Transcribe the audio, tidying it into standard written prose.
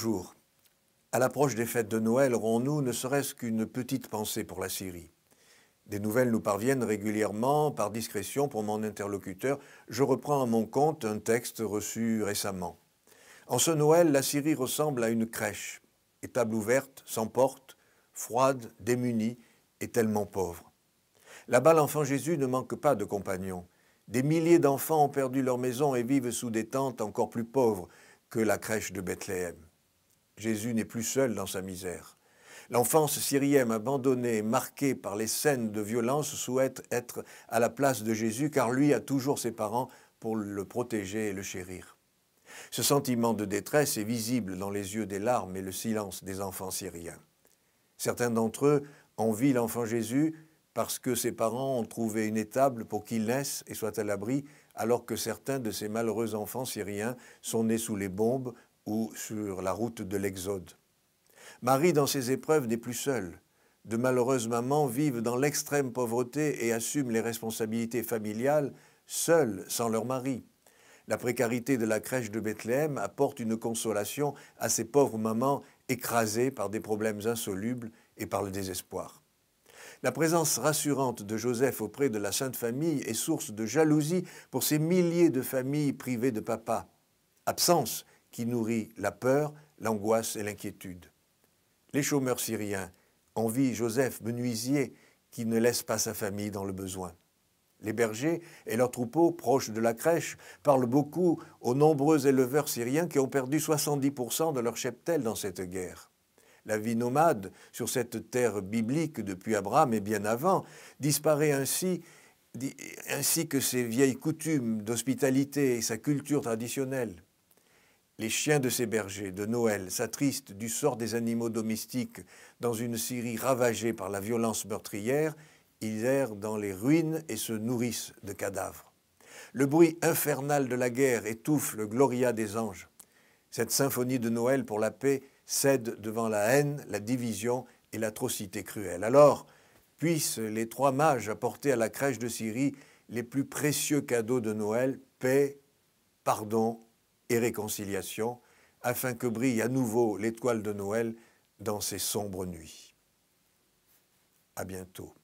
Bonjour. À l'approche des fêtes de Noël, aurons-nous ne serait-ce qu'une petite pensée pour la Syrie? Des nouvelles nous parviennent régulièrement, par discrétion pour mon interlocuteur. Je reprends à mon compte un texte reçu récemment. En ce Noël, la Syrie ressemble à une crèche, étable ouverte, sans porte, froide, démunie et tellement pauvre. Là-bas, l'enfant Jésus ne manque pas de compagnons. Des milliers d'enfants ont perdu leur maison et vivent sous des tentes encore plus pauvres que la crèche de Bethléem. Jésus n'est plus seul dans sa misère. L'enfance syrienne abandonnée et marquée par les scènes de violence souhaite être à la place de Jésus car lui a toujours ses parents pour le protéger et le chérir. Ce sentiment de détresse est visible dans les yeux des larmes et le silence des enfants syriens. Certains d'entre eux envient l'enfant Jésus parce que ses parents ont trouvé une étable pour qu'il naisse et soit à l'abri, alors que certains de ces malheureux enfants syriens sont nés sous les bombes ou sur la route de l'Exode. Marie, dans ses épreuves, n'est plus seule. De malheureuses mamans vivent dans l'extrême pauvreté et assument les responsabilités familiales seules, sans leur mari. La précarité de la crèche de Bethléem apporte une consolation à ces pauvres mamans écrasées par des problèmes insolubles et par le désespoir. La présence rassurante de Joseph auprès de la Sainte Famille est source de jalousie pour ces milliers de familles privées de papa. Absence qui nourrit la peur, l'angoisse et l'inquiétude. Les chômeurs syriens envient Joseph, menuisier, qui ne laisse pas sa famille dans le besoin. Les bergers et leurs troupeaux, proches de la crèche, parlent beaucoup aux nombreux éleveurs syriens qui ont perdu 70% de leur cheptel dans cette guerre. La vie nomade sur cette terre biblique depuis Abraham et bien avant disparaît ainsi que ses vieilles coutumes d'hospitalité et sa culture traditionnelle. Les chiens de ces bergers de Noël s'attristent du sort des animaux domestiques dans une Syrie ravagée par la violence meurtrière. Ils errent dans les ruines et se nourrissent de cadavres. Le bruit infernal de la guerre étouffe le Gloria des anges. Cette symphonie de Noël pour la paix cède devant la haine, la division et l'atrocité cruelle. Alors, puissent les trois mages apporter à la crèche de Syrie les plus précieux cadeaux de Noël, paix, pardon et réconciliation, afin que brille à nouveau l'étoile de Noël dans ces sombres nuits. À bientôt.